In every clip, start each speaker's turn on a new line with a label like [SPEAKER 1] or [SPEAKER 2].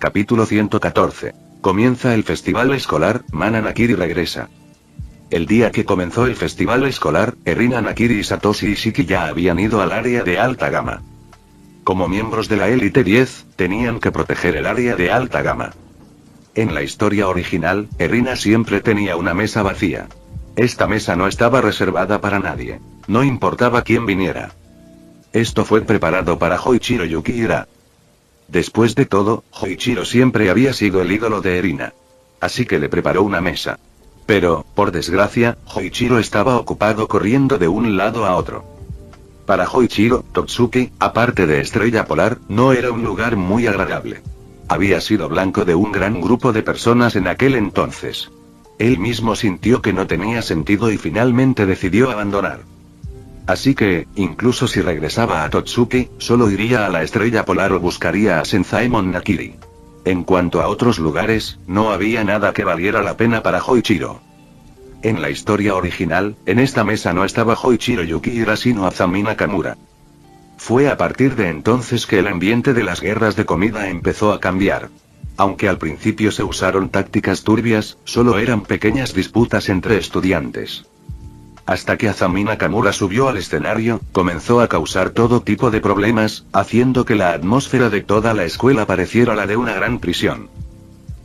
[SPEAKER 1] Capítulo 114. Comienza el festival escolar, Mana Nakiri regresa. El día que comenzó el festival escolar, Erina Nakiri y Satoshi Ishiki ya habían ido al área de alta gama. Como miembros de la élite 10, tenían que proteger el área de alta gama. En la historia original, Erina siempre tenía una mesa vacía. Esta mesa no estaba reservada para nadie. No importaba quién viniera. Esto fue preparado para Hoichiro Yukihira. Después de todo, Hoichiro siempre había sido el ídolo de Erina. Así que le preparó una mesa. Pero, por desgracia, Hoichiro estaba ocupado corriendo de un lado a otro. Para Hoichiro, Totsuki, aparte de Estrella Polar, no era un lugar muy agradable. Había sido blanco de un gran grupo de personas en aquel entonces. Él mismo sintió que no tenía sentido y finalmente decidió abandonar. Así que, incluso si regresaba a Totsuki, solo iría a la Estrella Polar o buscaría a Senzaemon Nakiri. En cuanto a otros lugares, no había nada que valiera la pena para Hoichiro. En la historia original, en esta mesa no estaba Hoichiro Yukihira sino Azami Nakamura. Fue a partir de entonces que el ambiente de las guerras de comida empezó a cambiar. Aunque al principio se usaron tácticas turbias, solo eran pequeñas disputas entre estudiantes. Hasta que Azami Nakamura subió al escenario, comenzó a causar todo tipo de problemas, haciendo que la atmósfera de toda la escuela pareciera la de una gran prisión.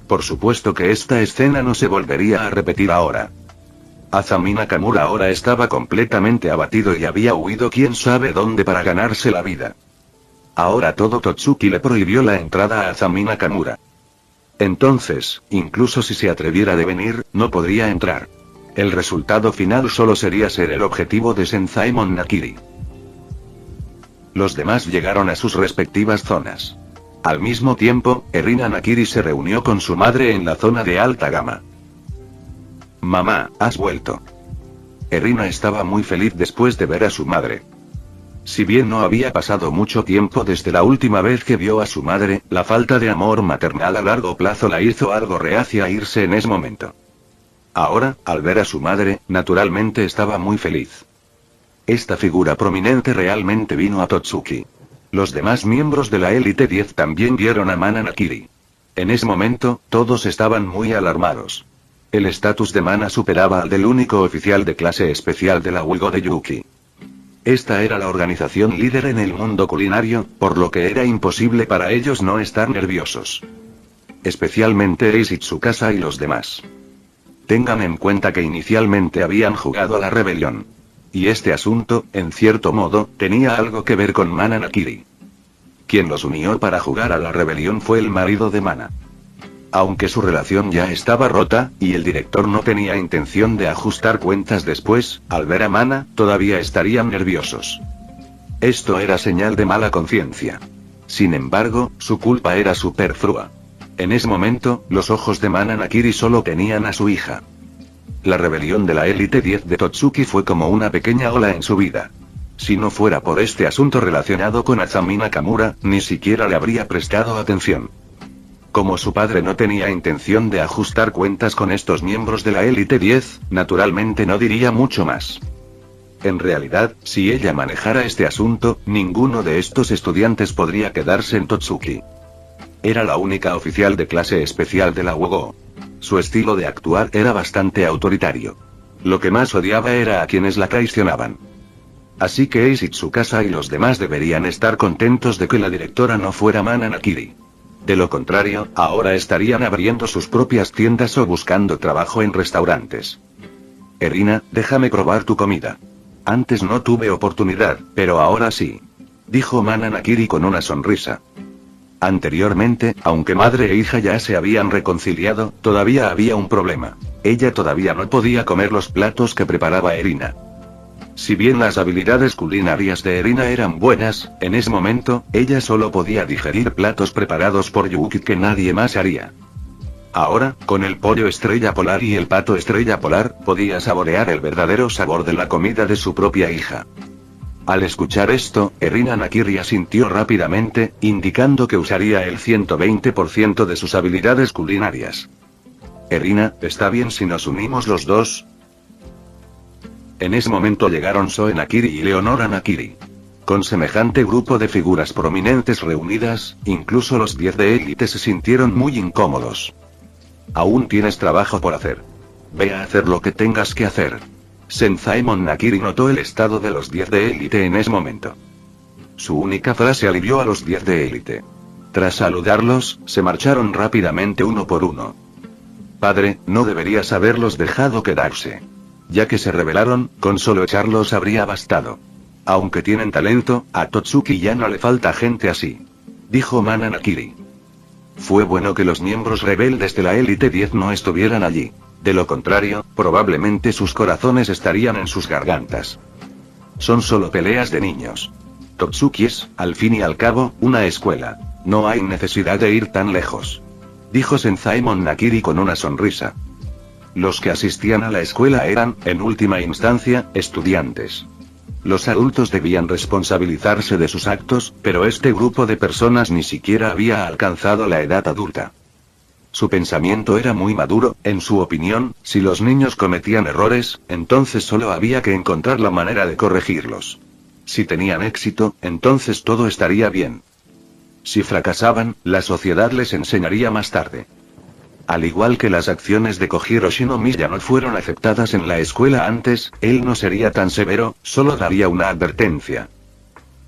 [SPEAKER 1] Por supuesto que esta escena no se volvería a repetir ahora. Azami Nakamura ahora estaba completamente abatido y había huido quién sabe dónde para ganarse la vida. Ahora todo Totsuki le prohibió la entrada a Azami Nakamura. Entonces, incluso si se atreviera de venir, no podría entrar. El resultado final solo sería ser el objetivo de Senzaemon Nakiri. Los demás llegaron a sus respectivas zonas. Al mismo tiempo, Erina Nakiri se reunió con su madre en la zona de alta gama. Mamá, has vuelto. Erina estaba muy feliz después de ver a su madre. Si bien no había pasado mucho tiempo desde la última vez que vio a su madre, la falta de amor maternal a largo plazo la hizo algo reacia a irse en ese momento. Ahora, al ver a su madre, naturalmente estaba muy feliz. Esta figura prominente realmente vino a Totsuki. Los demás miembros de la élite 10 también vieron a Mana Nakiri. En ese momento, todos estaban muy alarmados. El estatus de Mana superaba al del único oficial de clase especial de la Uigo de Yuki. Esta era la organización líder en el mundo culinario, por lo que era imposible para ellos no estar nerviosos. Especialmente Eiji Tsukasa y los demás. Tengan en cuenta que inicialmente habían jugado a la rebelión. Y este asunto, en cierto modo, tenía algo que ver con Mana Nakiri. Quien los unió para jugar a la rebelión fue el marido de Mana. Aunque su relación ya estaba rota, y el director no tenía intención de ajustar cuentas después, al ver a Mana, todavía estarían nerviosos. Esto era señal de mala conciencia. Sin embargo, su culpa era superflua. En ese momento, los ojos de Mana Nakiri solo tenían a su hija. La rebelión de la élite 10 de Totsuki fue como una pequeña ola en su vida. Si no fuera por este asunto relacionado con Azami Nakamura, ni siquiera le habría prestado atención. Como su padre no tenía intención de ajustar cuentas con estos miembros de la élite 10, naturalmente no diría mucho más. En realidad, si ella manejara este asunto, ninguno de estos estudiantes podría quedarse en Totsuki. Era la única oficial de clase especial de la Uigo. Su estilo de actuar era bastante autoritario. Lo que más odiaba era a quienes la traicionaban. Así que Eiji Tsukasa y los demás deberían estar contentos de que la directora no fuera Mana Nakiri. De lo contrario, ahora estarían abriendo sus propias tiendas o buscando trabajo en restaurantes. Erina, déjame probar tu comida. Antes no tuve oportunidad, pero ahora sí. Dijo Mana Nakiri con una sonrisa. Anteriormente, aunque madre e hija ya se habían reconciliado, todavía había un problema. Ella todavía no podía comer los platos que preparaba Erina. Si bien las habilidades culinarias de Erina eran buenas, en ese momento, ella solo podía digerir platos preparados por Yuki que nadie más haría. Ahora, con el pollo estrella polar y el pato estrella polar, podía saborear el verdadero sabor de la comida de su propia hija. Al escuchar esto, Erina Nakiri asintió rápidamente, indicando que usaría el 120% de sus habilidades culinarias. Erina, ¿está bien si nos unimos los dos? En ese momento llegaron Soe Nakiri y Leonora Nakiri. Con semejante grupo de figuras prominentes reunidas, incluso los 10 de élite se sintieron muy incómodos. Aún tienes trabajo por hacer. Ve a hacer lo que tengas que hacer. Senzaemon Nakiri notó el estado de los 10 de élite en ese momento. Su única frase alivió a los 10 de élite. Tras saludarlos, se marcharon rápidamente uno por uno. Padre, no deberías haberlos dejado quedarse. Ya que se rebelaron, con solo echarlos habría bastado. Aunque tienen talento, a Totsuki ya no le falta gente así. Dijo Mana Nakiri. Fue bueno que los miembros rebeldes de la élite 10 no estuvieran allí. De lo contrario, probablemente sus corazones estarían en sus gargantas. Son solo peleas de niños. Totsuki es, al fin y al cabo, una escuela. No hay necesidad de ir tan lejos. Dijo Senzaemon Nakiri con una sonrisa. Los que asistían a la escuela eran, en última instancia, estudiantes. Los adultos debían responsabilizarse de sus actos, pero este grupo de personas ni siquiera había alcanzado la edad adulta. Su pensamiento era muy maduro, en su opinión, si los niños cometían errores, entonces solo había que encontrar la manera de corregirlos. Si tenían éxito, entonces todo estaría bien. Si fracasaban, la sociedad les enseñaría más tarde. Al igual que las acciones de Kojiro Shinomiya no fueron aceptadas en la escuela antes, él no sería tan severo, solo daría una advertencia.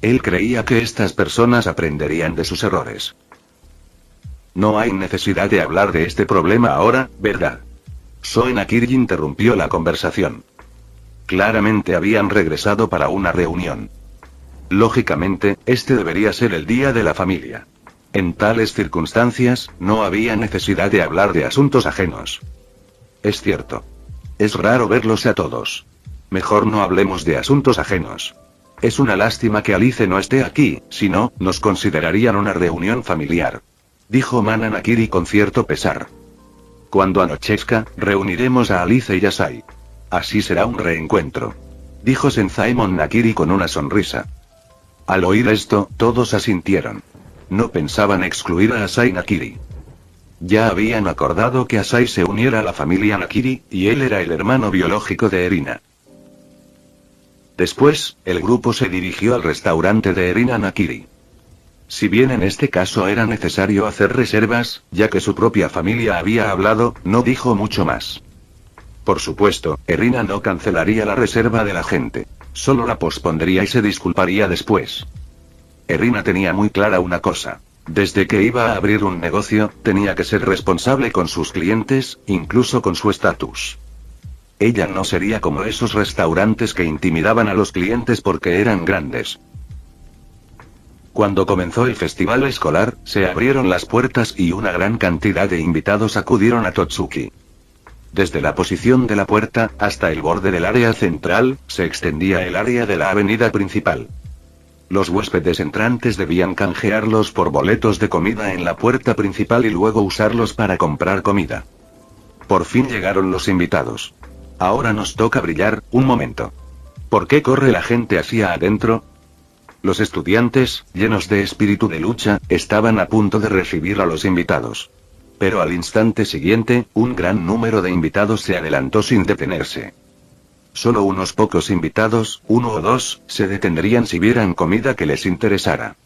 [SPEAKER 1] Él creía que estas personas aprenderían de sus errores. No hay necesidad de hablar de este problema ahora, ¿verdad? Soe Nakiri interrumpió la conversación. Claramente habían regresado para una reunión. Lógicamente, este debería ser el día de la familia. En tales circunstancias, no había necesidad de hablar de asuntos ajenos. Es cierto. Es raro verlos a todos. Mejor no hablemos de asuntos ajenos. Es una lástima que Alice no esté aquí, si no, nos considerarían una reunión familiar. Dijo Mana Nakiri con cierto pesar. Cuando anochezca, reuniremos a Alice y Asai. Así será un reencuentro. Dijo Senzaemon Nakiri con una sonrisa. Al oír esto, todos asintieron. No pensaban excluir a Asai Nakiri. Ya habían acordado que Asai se uniera a la familia Nakiri, y él era el hermano biológico de Erina. Después, el grupo se dirigió al restaurante de Erina Nakiri. Si bien en este caso era necesario hacer reservas, ya que su propia familia había hablado, no dijo mucho más. Por supuesto, Erina no cancelaría la reserva de la gente. Solo la pospondría y se disculparía después. Erina tenía muy clara una cosa. Desde que iba a abrir un negocio, tenía que ser responsable con sus clientes, incluso con su estatus. Ella no sería como esos restaurantes que intimidaban a los clientes porque eran grandes. Cuando comenzó el festival escolar, se abrieron las puertas y una gran cantidad de invitados acudieron a Totsuki. Desde la posición de la puerta, hasta el borde del área central, se extendía el área de la avenida principal. Los huéspedes entrantes debían canjearlos por boletos de comida en la puerta principal y luego usarlos para comprar comida. Por fin llegaron los invitados. Ahora nos toca brillar, un momento. ¿Por qué corre la gente hacia adentro? Los estudiantes, llenos de espíritu de lucha, estaban a punto de recibir a los invitados. Pero al instante siguiente, un gran número de invitados se adelantó sin detenerse. Solo unos pocos invitados, 1 o 2, se detendrían si vieran comida que les interesara.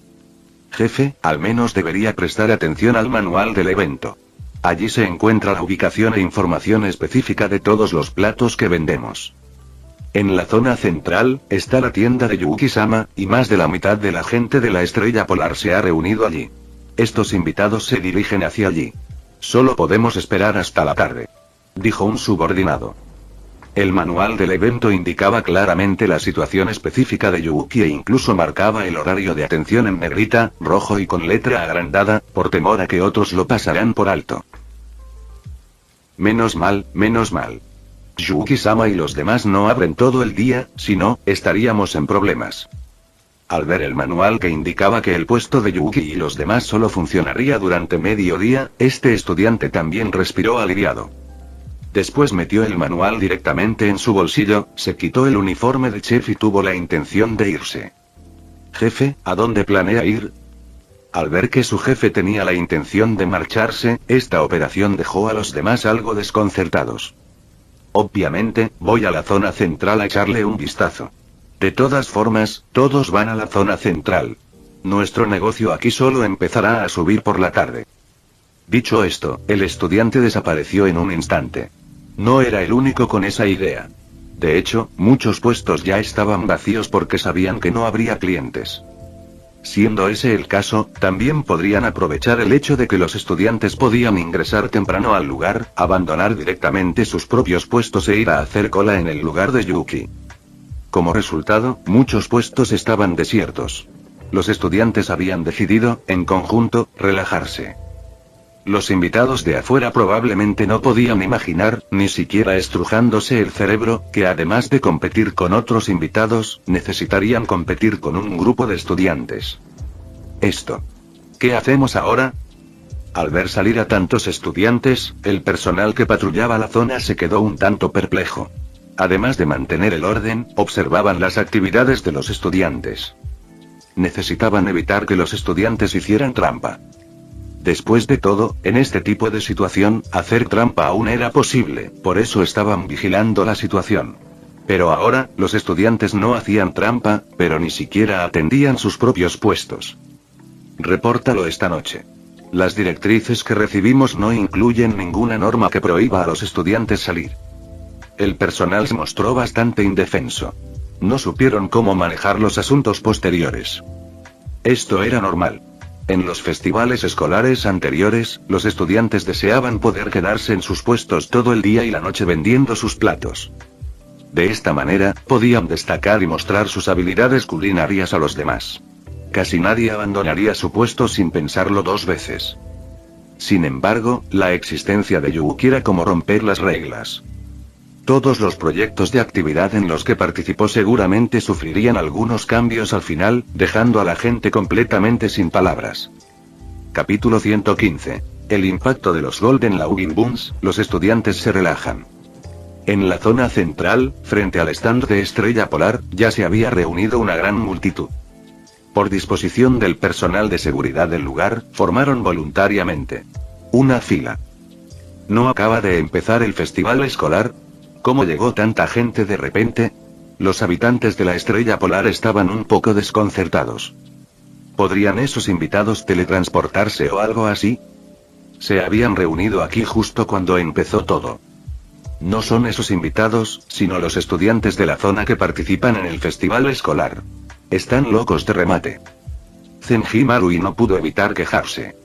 [SPEAKER 1] Jefe, al menos debería prestar atención al manual del evento. Allí se encuentra la ubicación e información específica de todos los platos que vendemos. En la zona central, está la tienda de Yuki-sama, y más de la mitad de la gente de la Estrella Polar se ha reunido allí. Estos invitados se dirigen hacia allí. Solo podemos esperar hasta la tarde. Dijo un subordinado. El manual del evento indicaba claramente la situación específica de Yuki e incluso marcaba el horario de atención en negrita, rojo y con letra agrandada, por temor a que otros lo pasarán por alto. Menos mal, menos mal. Yuki-sama y los demás no abren todo el día, si no, estaríamos en problemas. Al ver el manual que indicaba que el puesto de Yuki y los demás solo funcionaría durante mediodía, este estudiante también respiró aliviado. Después metió el manual directamente en su bolsillo, se quitó el uniforme de chef y tuvo la intención de irse. Jefe, ¿a dónde planea ir? Al ver que su jefe tenía la intención de marcharse, esta operación dejó a los demás algo desconcertados. Obviamente, voy a la zona central a echarle un vistazo. De todas formas, todos van a la zona central. Nuestro negocio aquí solo empezará a subir por la tarde. Dicho esto, el estudiante desapareció en un instante. No era el único con esa idea. De hecho, muchos puestos ya estaban vacíos porque sabían que no habría clientes. Siendo ese el caso, también podrían aprovechar el hecho de que los estudiantes podían ingresar temprano al lugar, abandonar directamente sus propios puestos e ir a hacer cola en el lugar de Yuki. Como resultado, muchos puestos estaban desiertos. Los estudiantes habían decidido, en conjunto, relajarse. Los invitados de afuera probablemente no podían imaginar, ni siquiera estrujándose el cerebro, que además de competir con otros invitados, necesitarían competir con un grupo de estudiantes. ¿Qué hacemos ahora? Al ver salir a tantos estudiantes, el personal que patrullaba la zona se quedó un tanto perplejo. Además de mantener el orden, observaban las actividades de los estudiantes. Necesitaban evitar que los estudiantes hicieran trampa. Después de todo, en este tipo de situación, hacer trampa aún era posible, por eso estaban vigilando la situación. Pero ahora, los estudiantes no hacían trampa, pero ni siquiera atendían sus propios puestos. Repórtalo esta noche. Las directrices que recibimos no incluyen ninguna norma que prohíba a los estudiantes salir. El personal se mostró bastante indefenso. No supieron cómo manejar los asuntos posteriores. Esto era normal. En los festivales escolares anteriores, los estudiantes deseaban poder quedarse en sus puestos todo el día y la noche vendiendo sus platos. De esta manera, podían destacar y mostrar sus habilidades culinarias a los demás. Casi nadie abandonaría su puesto sin pensarlo dos veces. Sin embargo, la existencia de Yuki era como romper las reglas. Todos los proyectos de actividad en los que participó seguramente sufrirían algunos cambios al final, dejando a la gente completamente sin palabras. Capítulo 115. El impacto de los Golden Laugin Boons. Los estudiantes se relajan. En la zona central, frente al stand de Estrella Polar, ya se había reunido una gran multitud. Por disposición del personal de seguridad del lugar, formaron voluntariamente una fila. ¿No acaba de empezar el festival escolar? ¿Cómo llegó tanta gente de repente? Los habitantes de la Estrella Polar estaban un poco desconcertados. ¿Podrían esos invitados teletransportarse o algo así? Se habían reunido aquí justo cuando empezó todo. No son esos invitados, sino los estudiantes de la zona que participan en el festival escolar. Están locos de remate. Zenji Marui no pudo evitar quejarse.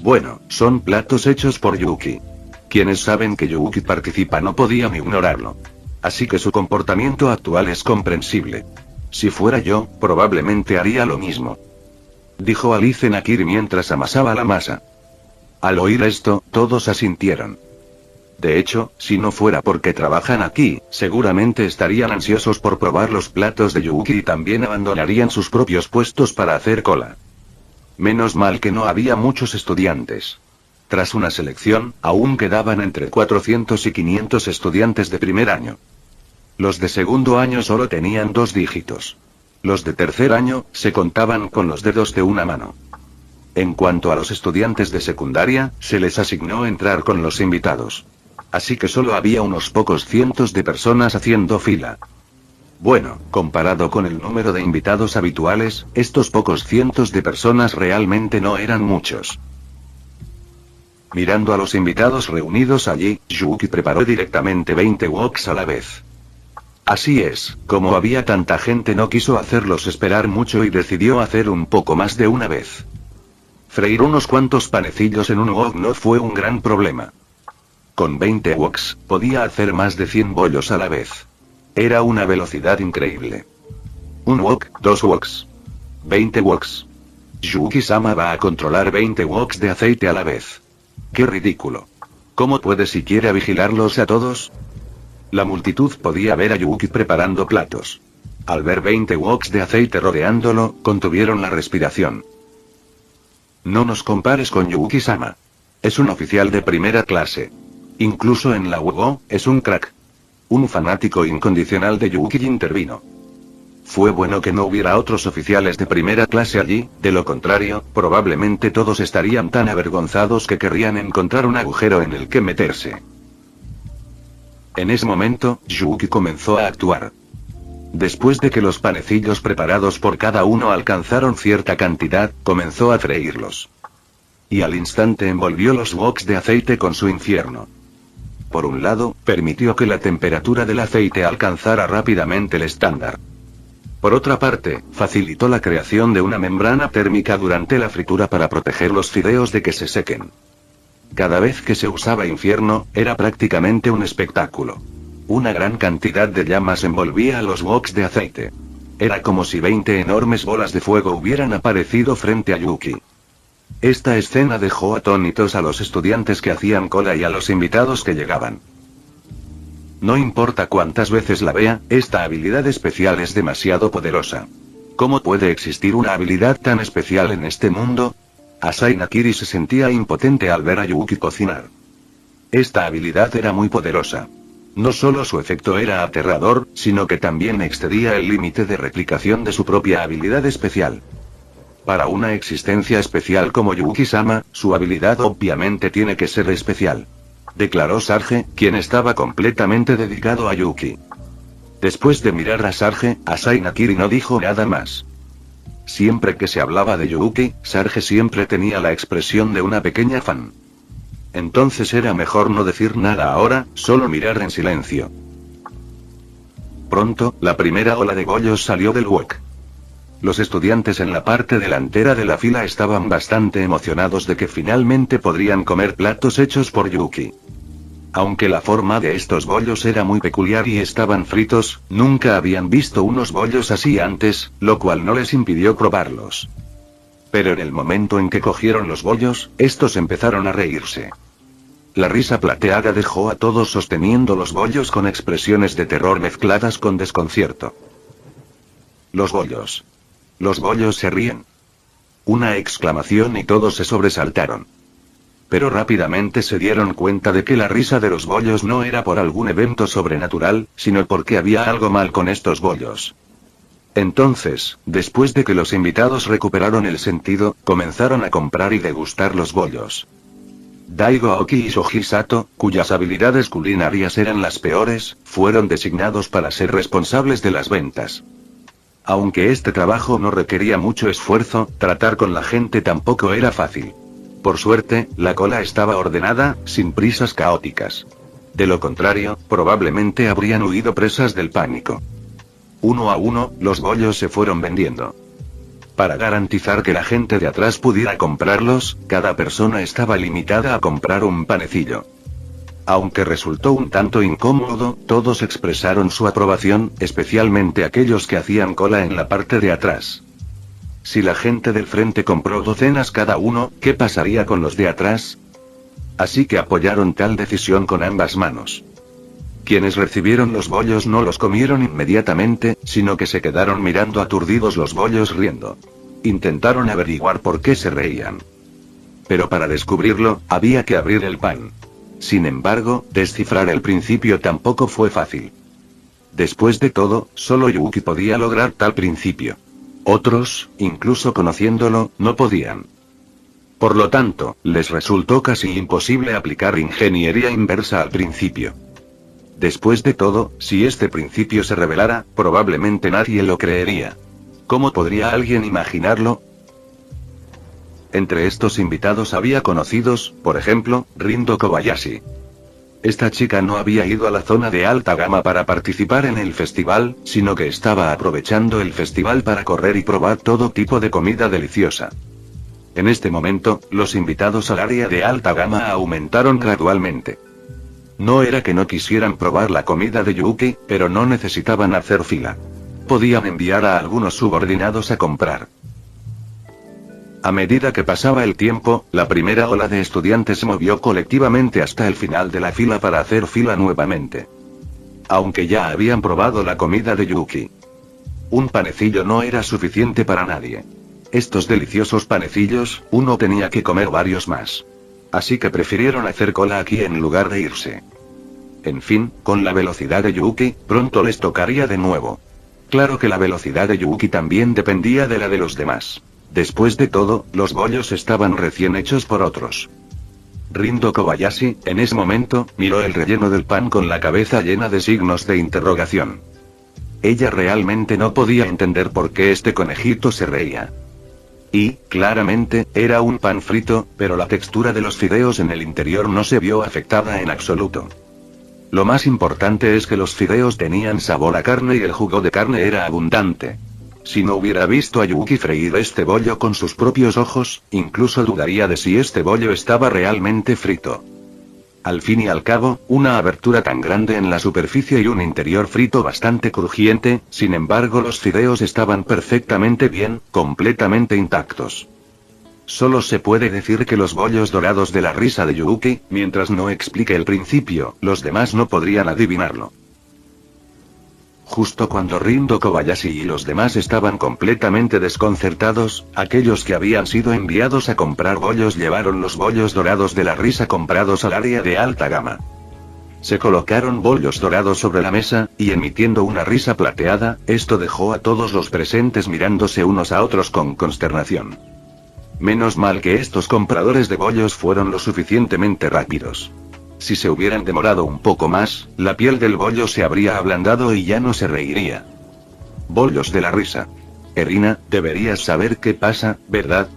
[SPEAKER 1] Bueno, son platos hechos por Yuki. Quienes saben que Yuki participa no podían ignorarlo. Así que su comportamiento actual es comprensible. Si fuera yo, probablemente haría lo mismo. Dijo Alice Nakiri mientras amasaba la masa. Al oír esto, todos asintieron. De hecho, si no fuera porque trabajan aquí, seguramente estarían ansiosos por probar los platos de Yuki y también abandonarían sus propios puestos para hacer cola. Menos mal que no había muchos estudiantes. Tras una selección, aún quedaban entre 400 y 500 estudiantes de primer año. Los de segundo año solo tenían 2 dígitos. Los de tercer año, se contaban con los dedos de una mano. En cuanto a los estudiantes de secundaria, se les asignó entrar con los invitados. Así que solo había unos pocos cientos de personas haciendo fila. Bueno, comparado con el número de invitados habituales, estos pocos cientos de personas realmente no eran muchos. Mirando a los invitados reunidos allí, Yuki preparó directamente 20 woks a la vez. Así es, como había tanta gente no quiso hacerlos esperar mucho y decidió hacer un poco más de una vez. Freír unos cuantos panecillos en un wok no fue un gran problema. Con 20 woks, podía hacer más de 100 bollos a la vez. Era una velocidad increíble. Un wok, 2 woks. 20 woks. Yuki-sama va a controlar 20 woks de aceite a la vez. ¡Qué ridículo! ¿Cómo puede siquiera vigilarlos a todos? La multitud podía ver a Yuki preparando platos. Al ver 20 woks de aceite rodeándolo, contuvieron la respiración. No nos compares con Yuki-sama. Es un oficial de primera clase. Incluso en la WO, es un crack. Un fanático incondicional de Yuki intervino. Fue bueno que no hubiera otros oficiales de primera clase allí, de lo contrario, probablemente todos estarían tan avergonzados que querrían encontrar un agujero en el que meterse. En ese momento, Yuki comenzó a actuar. Después de que los panecillos preparados por cada uno alcanzaron cierta cantidad, comenzó a freírlos. Y al instante envolvió los woks de aceite con su infierno. Por un lado, permitió que la temperatura del aceite alcanzara rápidamente el estándar. Por otra parte, facilitó la creación de una membrana térmica durante la fritura para proteger los fideos de que se sequen. Cada vez que se usaba infierno, era prácticamente un espectáculo. Una gran cantidad de llamas envolvía a los woks de aceite. Era como si 20 enormes bolas de fuego hubieran aparecido frente a Yuki. Esta escena dejó atónitos a los estudiantes que hacían cola y a los invitados que llegaban. No importa cuántas veces la vea, esta habilidad especial es demasiado poderosa. ¿Cómo puede existir una habilidad tan especial en este mundo? Asai Nakiri se sentía impotente al ver a Yuki cocinar. Esta habilidad era muy poderosa. No solo su efecto era aterrador, sino que también excedía el límite de replicación de su propia habilidad especial. Para una existencia especial como Yuki-sama, su habilidad obviamente tiene que ser especial. Declaró Sarge, quien estaba completamente dedicado a Yuki. Después de mirar a Sarge, Asai Nakiri no dijo nada más. Siempre que se hablaba de Yuki, Sarge siempre tenía la expresión de una pequeña fan. Entonces era mejor no decir nada ahora, solo mirar en silencio. Pronto, la primera ola de bollos salió del wok. Los estudiantes en la parte delantera de la fila estaban bastante emocionados de que finalmente podrían comer platos hechos por Yuki. Aunque la forma de estos bollos era muy peculiar y estaban fritos, nunca habían visto unos bollos así antes, lo cual no les impidió probarlos. Pero en el momento en que cogieron los bollos, estos empezaron a reírse. La risa plateada dejó a todos sosteniendo los bollos con expresiones de terror mezcladas con desconcierto. Los bollos. Los bollos se ríen. Una exclamación y todos se sobresaltaron. Pero rápidamente se dieron cuenta de que la risa de los bollos no era por algún evento sobrenatural, sino porque había algo mal con estos bollos. Entonces, después de que los invitados recuperaron el sentido, comenzaron a comprar y degustar los bollos. Daigo Aoki y Shoji Sato, cuyas habilidades culinarias eran las peores, fueron designados para ser responsables de las ventas. Aunque este trabajo no requería mucho esfuerzo, tratar con la gente tampoco era fácil. Por suerte, la cola estaba ordenada, sin prisas caóticas. De lo contrario, probablemente habrían huido presas del pánico. Uno a uno, los bollos se fueron vendiendo. Para garantizar que la gente de atrás pudiera comprarlos, cada persona estaba limitada a comprar un panecillo. Aunque resultó un tanto incómodo, todos expresaron su aprobación, especialmente aquellos que hacían cola en la parte de atrás. Si la gente del frente compró docenas cada uno, ¿qué pasaría con los de atrás? Así que apoyaron tal decisión con ambas manos. Quienes recibieron los bollos no los comieron inmediatamente, sino que se quedaron mirando aturdidos los bollos riendo. Intentaron averiguar por qué se reían. Pero para descubrirlo, había que abrir el pan. Sin embargo, descifrar el principio tampoco fue fácil. Después de todo, solo Yuki podía lograr tal principio. Otros, incluso conociéndolo, no podían. Por lo tanto, les resultó casi imposible aplicar ingeniería inversa al principio. Después de todo, si este principio se revelara, probablemente nadie lo creería. ¿Cómo podría alguien imaginarlo? Entre estos invitados había conocidos, por ejemplo, Rindo Kobayashi. Esta chica no había ido a la zona de alta gama para participar en el festival, sino que estaba aprovechando el festival para correr y probar todo tipo de comida deliciosa. En este momento, los invitados al área de alta gama aumentaron gradualmente. No era que no quisieran probar la comida de Yuki, pero no necesitaban hacer fila. Podían enviar a algunos subordinados a comprar. A medida que pasaba el tiempo, la primera ola de estudiantes se movió colectivamente hasta el final de la fila para hacer fila nuevamente. Aunque ya habían probado la comida de Yuki. Un panecillo no era suficiente para nadie. Estos deliciosos panecillos, uno tenía que comer varios más. Así que prefirieron hacer cola aquí en lugar de irse. En fin, con la velocidad de Yuki, pronto les tocaría de nuevo. Claro que la velocidad de Yuki también dependía de la de los demás. Después de todo, los bollos estaban recién hechos por otros. Rindo Kobayashi, en ese momento, miró el relleno del pan con la cabeza llena de signos de interrogación. Ella realmente no podía entender por qué este conejito se reía. Y, claramente, era un pan frito, pero la textura de los fideos en el interior no se vio afectada en absoluto. Lo más importante es que los fideos tenían sabor a carne y el jugo de carne era abundante. Si no hubiera visto a Yuki freír este bollo con sus propios ojos, incluso dudaría de si este bollo estaba realmente frito. Al fin y al cabo, una abertura tan grande en la superficie y un interior frito bastante crujiente, sin embargo los fideos estaban perfectamente bien, completamente intactos. Solo se puede decir que los bollos dorados de la risa de Yuki, mientras no explique el principio, los demás no podrían adivinarlo. Justo cuando Rindo Kobayashi y los demás estaban completamente desconcertados, aquellos que habían sido enviados a comprar bollos llevaron los bollos dorados de la risa comprados al área de alta gama. Se colocaron bollos dorados sobre la mesa, y emitiendo una risa plateada, esto dejó a todos los presentes mirándose unos a otros con consternación. Menos mal que estos compradores de bollos fueron lo suficientemente rápidos. Si se hubieran demorado un poco más, la piel del bollo se habría ablandado y ya no se reiría. Bollos de la risa. Erina, deberías saber qué pasa, ¿verdad?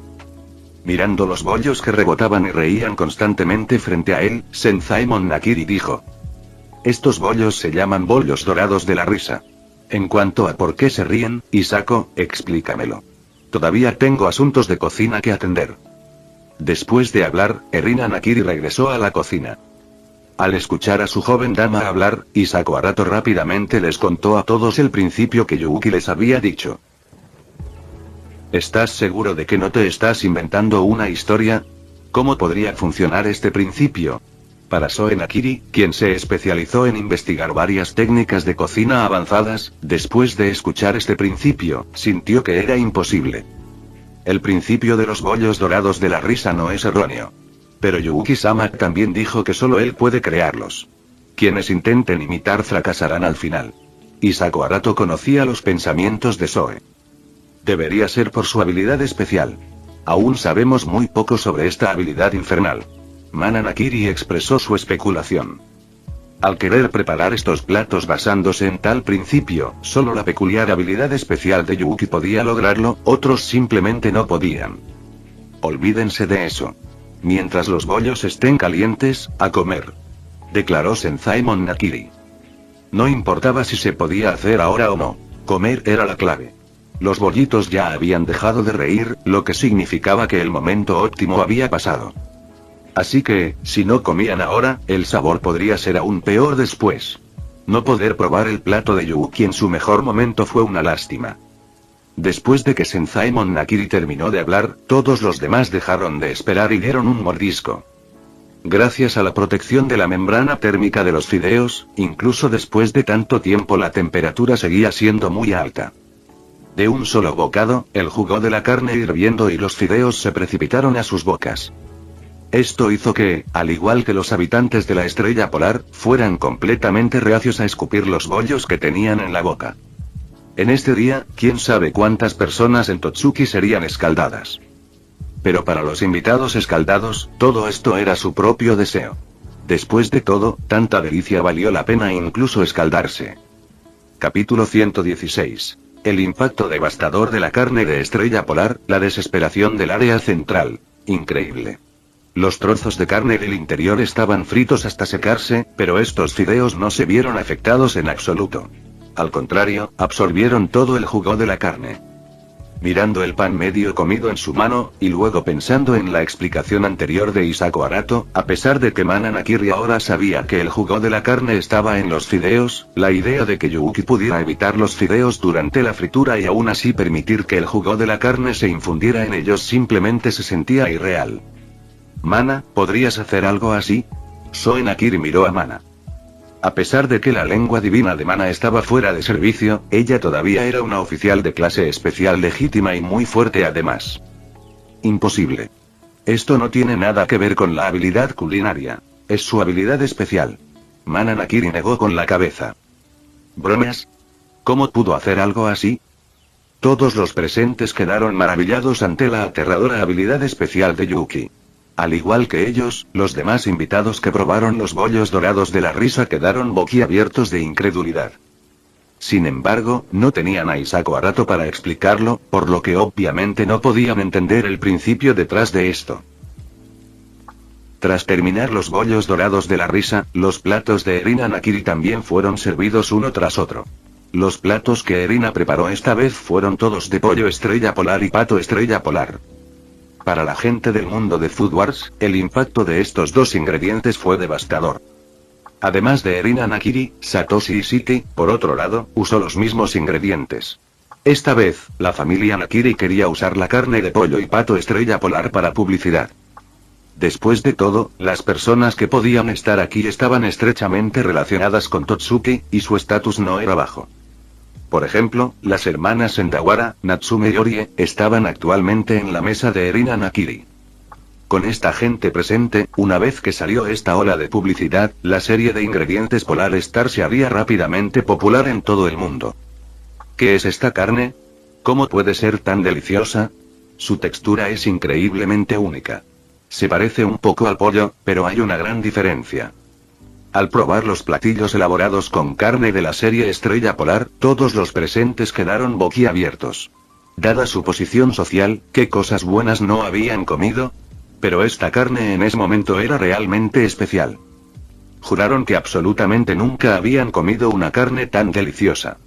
[SPEAKER 1] Mirando los bollos que rebotaban y reían constantemente frente a él, Sensei Nakiri dijo: estos bollos se llaman bollos dorados de la risa. En cuanto a por qué se ríen, Hisako, explícamelo. Todavía tengo asuntos de cocina que atender. Después de hablar, Erina Nakiri regresó a la cocina. Al escuchar a su joven dama hablar, Hisako Arato rápidamente les contó a todos el principio que Yuki les había dicho. ¿Estás seguro de que no te estás inventando una historia? ¿Cómo podría funcionar este principio? Para Soe Nakiri, quien se especializó en investigar varias técnicas de cocina avanzadas, después de escuchar este principio, sintió que era imposible. El principio de los bollos dorados de la risa no es erróneo. Pero Yuki-sama también dijo que solo él puede crearlos. Quienes intenten imitar fracasarán al final. Hisako Arato conocía los pensamientos de Soe. Debería ser por su habilidad especial. Aún sabemos muy poco sobre esta habilidad infernal. Mana Nakiri expresó su especulación. Al querer preparar estos platos basándose en tal principio, solo la peculiar habilidad especial de Yuki podía lograrlo, otros simplemente no podían. Olvídense de eso. Mientras los bollos estén calientes, a comer. Declaró Sensei Nakiri. No importaba si se podía hacer ahora o no. Comer era la clave. Los bollitos ya habían dejado de reír, lo que significaba que el momento óptimo había pasado. Así que, si no comían ahora, el sabor podría ser aún peor después. No poder probar el plato de Yuki en su mejor momento fue una lástima. Después de que Sensei Nakiri terminó de hablar, todos los demás dejaron de esperar y dieron un mordisco. Gracias a la protección de la membrana térmica de los fideos, incluso después de tanto tiempo la temperatura seguía siendo muy alta. De un solo bocado, el jugo de la carne hirviendo y los fideos se precipitaron a sus bocas. Esto hizo que, al igual que los habitantes de la estrella polar, fueran completamente reacios a escupir los bollos que tenían en la boca. En este día, quién sabe cuántas personas en Totsuki serían escaldadas. Pero para los invitados escaldados, todo esto era su propio deseo. Después de todo, tanta delicia valió la pena incluso escaldarse. Capítulo 116. El impacto devastador de la carne de estrella polar, la desesperación del área central. Increíble. Los trozos de carne del interior estaban fritos hasta secarse, pero estos fideos no se vieron afectados en absoluto. Al contrario, absorbieron todo el jugo de la carne. Mirando el pan medio comido en su mano, y luego pensando en la explicación anterior de Hisako Arato, a pesar de que Mana Nakiri ahora sabía que el jugo de la carne estaba en los fideos, la idea de que Yuki pudiera evitar los fideos durante la fritura y aún así permitir que el jugo de la carne se infundiera en ellos simplemente se sentía irreal. Mana, ¿podrías hacer algo así? Soe Nakiri miró a Mana. A pesar de que la lengua divina de Mana estaba fuera de servicio, ella todavía era una oficial de clase especial legítima y muy fuerte además. Imposible. Esto no tiene nada que ver con la habilidad culinaria. Es su habilidad especial. Mana Nakiri negó con la cabeza. ¿Bromas? ¿Cómo pudo hacer algo así? Todos los presentes quedaron maravillados ante la aterradora habilidad especial de Yuki. Al igual que ellos, los demás invitados que probaron los bollos dorados de la risa quedaron boquiabiertos de incredulidad. Sin embargo, no tenían a Isako Arato para explicarlo, por lo que obviamente no podían entender el principio detrás de esto. Tras terminar los bollos dorados de la risa, los platos de Erina Nakiri también fueron servidos uno tras otro. Los platos que Erina preparó esta vez fueron todos de pollo estrella polar y pato estrella polar. Para la gente del mundo de Food Wars, el impacto de estos dos ingredientes fue devastador. Además de Erina Nakiri, Satoshi Ishiki, por otro lado, usó los mismos ingredientes. Esta vez, la familia Nakiri quería usar la carne de pollo y pato estrella polar para publicidad. Después de todo, las personas que podían estar aquí estaban estrechamente relacionadas con Totsuki, y su estatus no era bajo. Por ejemplo, las hermanas Sendawara, Natsume y Orie, estaban actualmente en la mesa de Erina Nakiri. Con esta gente presente, una vez que salió esta ola de publicidad, la serie de ingredientes Polar Star se haría rápidamente popular en todo el mundo. ¿Qué es esta carne? ¿Cómo puede ser tan deliciosa? Su textura es increíblemente única. Se parece un poco al pollo, pero hay una gran diferencia. Al probar los platillos elaborados con carne de la serie Estrella Polar, todos los presentes quedaron boquiabiertos. Dada su posición social, ¿qué cosas buenas no habían comido? Pero esta carne en ese momento era realmente especial. Juraron que absolutamente nunca habían comido una carne tan deliciosa.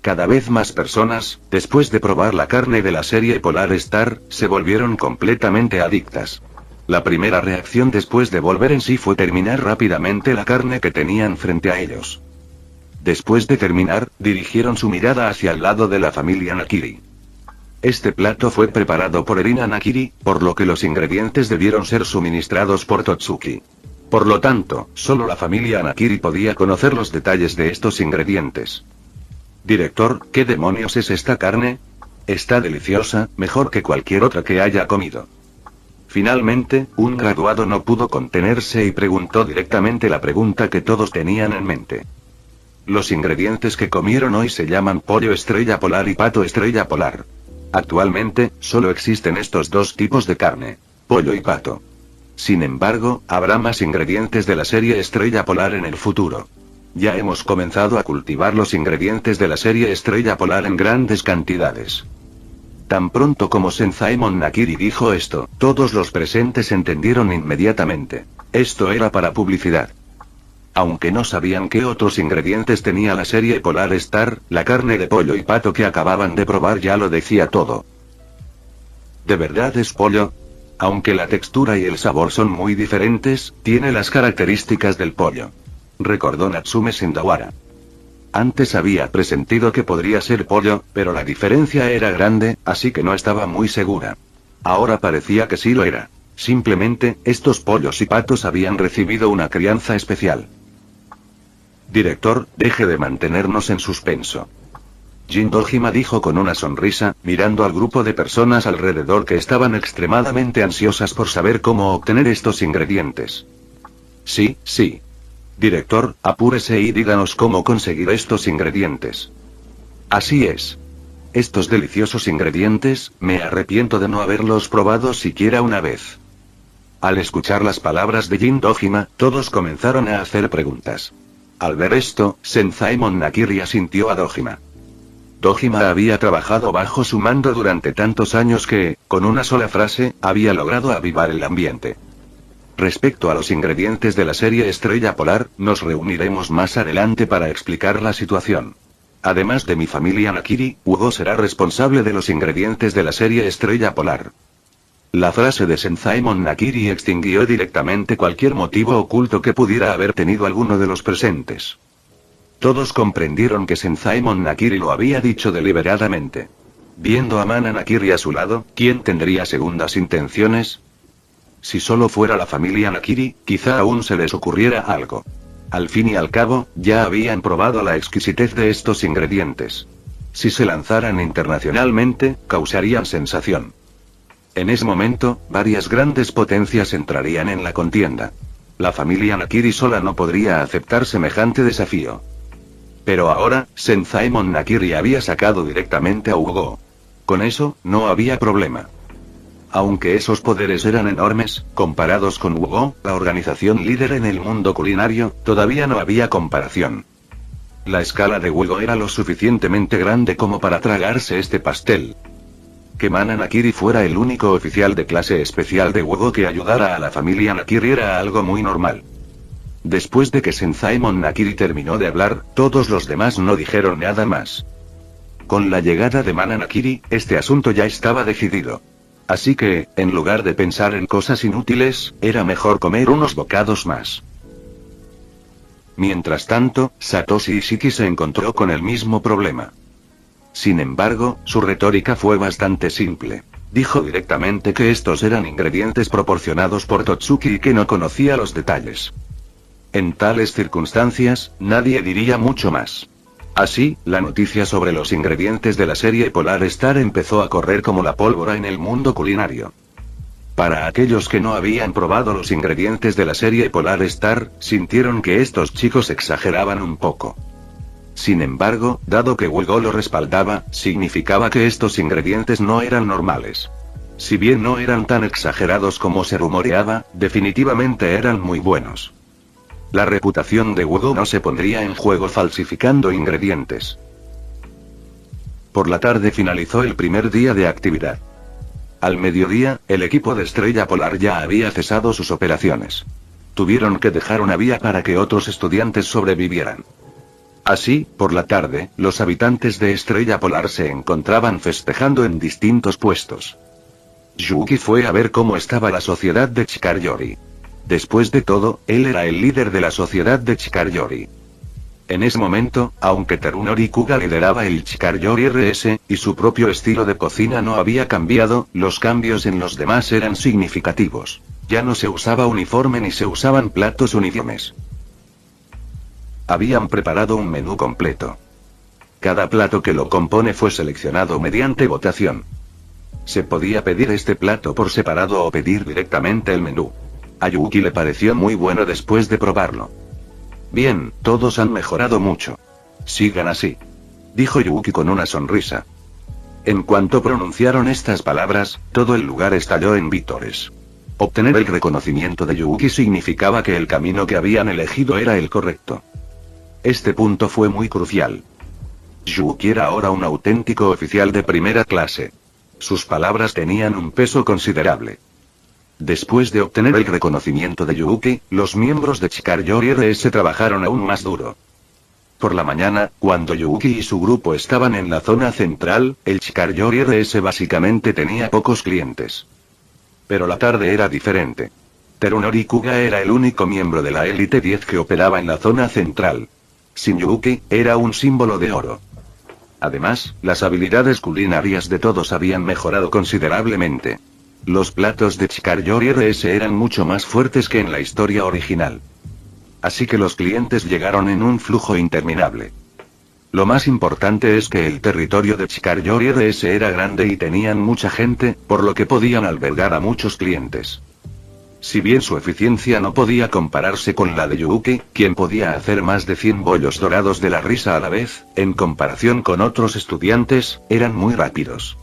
[SPEAKER 1] Cada vez más personas, después de probar la carne de la serie Polar Star, se volvieron completamente adictas. La primera reacción después de volver en sí fue terminar rápidamente la carne que tenían frente a ellos. Después de terminar, dirigieron su mirada hacia el lado de la familia Nakiri. Este plato fue preparado por Erina Nakiri, por lo que los ingredientes debieron ser suministrados por Totsuki. Por lo tanto, solo la familia Nakiri podía conocer los detalles de estos ingredientes. Director, ¿qué demonios es esta carne? Está deliciosa, mejor que cualquier otra que haya comido. Finalmente, un graduado no pudo contenerse y preguntó directamente la pregunta que todos tenían en mente. Los ingredientes que comieron hoy se llaman pollo estrella polar y pato estrella polar. Actualmente, solo existen estos dos tipos de carne, pollo y pato. Sin embargo, habrá más ingredientes de la serie Estrella Polar en el futuro. Ya hemos comenzado a cultivar los ingredientes de la serie Estrella Polar en grandes cantidades. Tan pronto como Senzaemon Nakiri dijo esto, todos los presentes entendieron inmediatamente. Esto era para publicidad. Aunque no sabían qué otros ingredientes tenía la serie Polar Star, la carne de pollo y pato que acababan de probar ya lo decía todo. ¿De verdad es pollo? Aunque la textura y el sabor son muy diferentes, tiene las características del pollo. Recordó Natsume Sendawara. Antes había presentido que podría ser pollo, pero la diferencia era grande, así que no estaba muy segura. Ahora parecía que sí lo era. Simplemente, estos pollos y patos habían recibido una crianza especial. Director, deje de mantenernos en suspenso. Jin Dojima dijo con una sonrisa, mirando al grupo de personas alrededor que estaban extremadamente ansiosas por saber cómo obtener estos ingredientes. Sí, sí. Director, apúrese y díganos cómo conseguir estos ingredientes. Así es. Estos deliciosos ingredientes, me arrepiento de no haberlos probado siquiera una vez. Al escuchar las palabras de Jin Dojima, todos comenzaron a hacer preguntas. Al ver esto, Senzaemon Nakiri asintió a Dojima. Dojima había trabajado bajo su mando durante tantos años que, con una sola frase, había logrado avivar el ambiente. Respecto a los ingredientes de la serie Estrella Polar, nos reuniremos más adelante para explicar la situación. Además de mi familia Nakiri, Hugo será responsable de los ingredientes de la serie Estrella Polar. La frase de Senzaemon Nakiri extinguió directamente cualquier motivo oculto que pudiera haber tenido alguno de los presentes. Todos comprendieron que Senzaemon Nakiri lo había dicho deliberadamente. Viendo a Mana Nakiri a su lado, ¿quién tendría segundas intenciones? Si solo fuera la familia Nakiri, quizá aún se les ocurriera algo. Al fin y al cabo, ya habían probado la exquisitez de estos ingredientes. Si se lanzaran internacionalmente, causarían sensación. En ese momento, varias grandes potencias entrarían en la contienda. La familia Nakiri sola no podría aceptar semejante desafío. Pero ahora, Senzaemon Nakiri había sacado directamente a Hugo. Con eso, no había problema. Aunque esos poderes eran enormes, comparados con Hugo, la organización líder en el mundo culinario, todavía no había comparación. La escala de Wugo era lo suficientemente grande como para tragarse este pastel. Que Mana Nakiri fuera el único oficial de clase especial de Wugo que ayudara a la familia Nakiri era algo muy normal. Después de que Senzaemon Nakiri terminó de hablar, todos los demás no dijeron nada más. Con la llegada de Mana Nakiri, este asunto ya estaba decidido. Así que, en lugar de pensar en cosas inútiles, era mejor comer unos bocados más. Mientras tanto, Satoshi Ishiki se encontró con el mismo problema. Sin embargo, su retórica fue bastante simple. Dijo directamente que estos eran ingredientes proporcionados por Totsuki y que no conocía los detalles. En tales circunstancias, nadie diría mucho más. Así, la noticia sobre los ingredientes de la serie Polar Star empezó a correr como la pólvora en el mundo culinario. Para aquellos que no habían probado los ingredientes de la serie Polar Star, sintieron que estos chicos exageraban un poco. Sin embargo, dado que Wugo lo respaldaba, significaba que estos ingredientes no eran normales. Si bien no eran tan exagerados como se rumoreaba, definitivamente eran muy buenos. La reputación de Wugo no se pondría en juego falsificando ingredientes. Por la tarde finalizó el primer día de actividad. Al mediodía, el equipo de Estrella Polar ya había cesado sus operaciones. Tuvieron que dejar una vía para que otros estudiantes sobrevivieran. Así, por la tarde, los habitantes de Estrella Polar se encontraban festejando en distintos puestos. Yuki fue a ver cómo estaba la sociedad de Chikar-Yori. Después de todo, él era el líder de la sociedad de Chikar-Yori. En ese momento, aunque Terunori Kuga lideraba el Chikar-Yori RS, y su propio estilo de cocina no había cambiado, los cambios en los demás eran significativos. Ya no se usaba uniforme ni se usaban platos uniformes. Habían preparado un menú completo. Cada plato que lo compone fue seleccionado mediante votación. Se podía pedir este plato por separado o pedir directamente el menú. A Yuki le pareció muy bueno después de probarlo. Bien, todos han mejorado mucho. Sigan así, dijo Yuki con una sonrisa. En cuanto pronunciaron estas palabras, todo el lugar estalló en vítores. Obtener el reconocimiento de Yuki significaba que el camino que habían elegido era el correcto. Este punto fue muy crucial. Yuki era ahora un auténtico oficial de primera clase. Sus palabras tenían un peso considerable. Después de obtener el reconocimiento de Yuki, los miembros de Chikar-Yori RS trabajaron aún más duro. Por la mañana, cuando Yuki y su grupo estaban en la zona central, el Chikar-Yori RS básicamente tenía pocos clientes. Pero la tarde era diferente. Terunori Kuga era el único miembro de la élite 10 que operaba en la zona central. Sin Yuki, era un símbolo de oro. Además, las habilidades culinarias de todos habían mejorado considerablemente. Los platos de Chikar-Yori RS eran mucho más fuertes que en la historia original. Así que los clientes llegaron en un flujo interminable. Lo más importante es que el territorio de Chikar-Yori RS era grande y tenían mucha gente, por lo que podían albergar a muchos clientes. Si bien su eficiencia no podía compararse con la de Yuki, quien podía hacer más de 100 bollos dorados de la risa a la vez, en comparación con otros estudiantes, eran muy rápidos.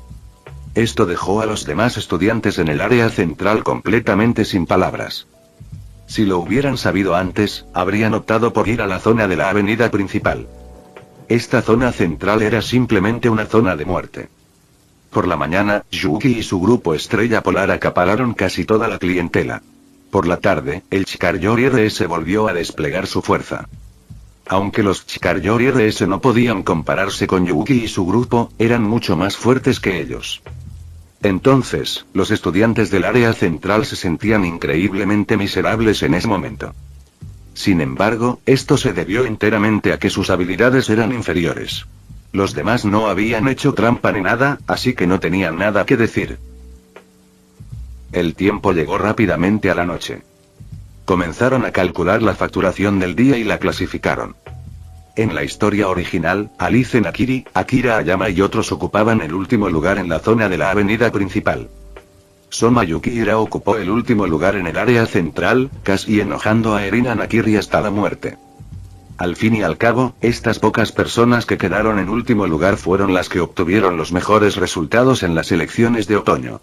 [SPEAKER 1] Esto dejó a los demás estudiantes en el área central completamente sin palabras. Si lo hubieran sabido antes, habrían optado por ir a la zona de la avenida principal. Esta zona central era simplemente una zona de muerte. Por la mañana, Yuki y su grupo Estrella Polar acapararon casi toda la clientela. Por la tarde, el Chikar-Yori RS volvió a desplegar su fuerza. Aunque los Chikar-Yori RS no podían compararse con Yuki y su grupo, eran mucho más fuertes que ellos. Entonces, los estudiantes del área central se sentían increíblemente miserables en ese momento. Sin embargo, esto se debió enteramente a que sus habilidades eran inferiores. Los demás no habían hecho trampa ni nada, así que no tenían nada que decir. El tiempo llegó rápidamente a la noche. Comenzaron a calcular la facturación del día y la clasificaron. En la historia original, Alice Nakiri, Akira Ayama y otros ocupaban el último lugar en la zona de la avenida principal. Soma Yukihira ocupó el último lugar en el área central, casi enojando a Erina Nakiri hasta la muerte. Al fin y al cabo, estas pocas personas que quedaron en último lugar fueron las que obtuvieron los mejores resultados en las elecciones de otoño.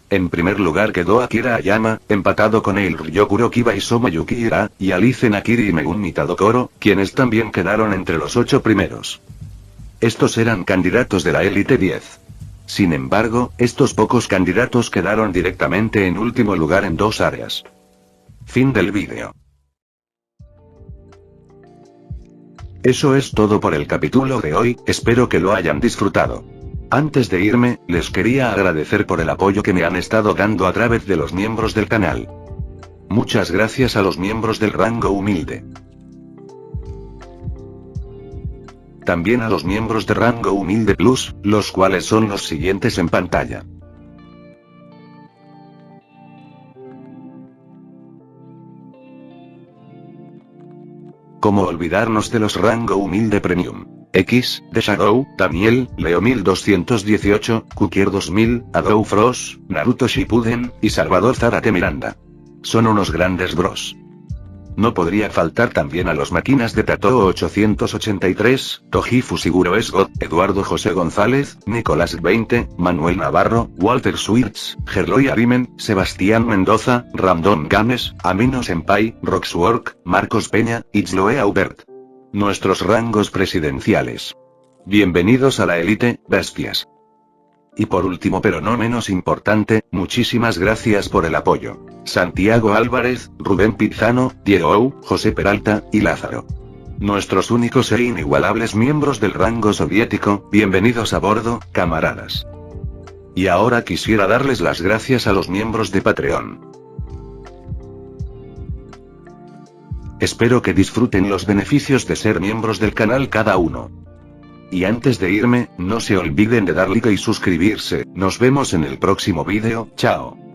[SPEAKER 1] En primer lugar quedó Akira Ayama, empatado con el Ryokuro Kiba y Somayuki Ira, y Alice Nakiri y Megumi Tadokoro, quienes también quedaron entre los 8 primeros. Estos eran candidatos de la élite 10. Sin embargo, estos pocos candidatos quedaron directamente en último lugar en 2 áreas. Fin del vídeo. Eso es todo por el capítulo de hoy, espero que lo hayan disfrutado. Antes de irme, les quería agradecer por el apoyo que me han estado dando a través de los miembros del canal. Muchas gracias a los miembros del rango humilde. También a los miembros de rango humilde plus, los cuales son los siguientes en pantalla. ¿Cómo olvidarnos de los rango humilde premium? X, The Shadow, Daniel, Leo 1218, Kukier 2000, Adou Frost, Naruto Shippuden, y Salvador Zárate Miranda. Son unos grandes bros. No podría faltar también a los máquinas de Tatoo 883, Toji Fusiguro Esgot, Eduardo José González, Nicolás 20, Manuel Navarro, Walter Schwartz, Gerloy Arimen, Sebastián Mendoza, Random Games, Amino Senpai, Roxwork, Marcos Peña, Itzloe Aubert. Nuestros rangos presidenciales. Bienvenidos a la élite, bestias. Y por último pero no menos importante, muchísimas gracias por el apoyo. Santiago Álvarez, Rubén Pizano, Diego, José Peralta, y Lázaro. Nuestros únicos e inigualables miembros del rango soviético, bienvenidos a bordo, camaradas. Y ahora quisiera darles las gracias a los miembros de Patreon. Espero que disfruten los beneficios de ser miembros del canal cada uno. Y antes de irme, no se olviden de dar like y suscribirse, nos vemos en el próximo vídeo, chao.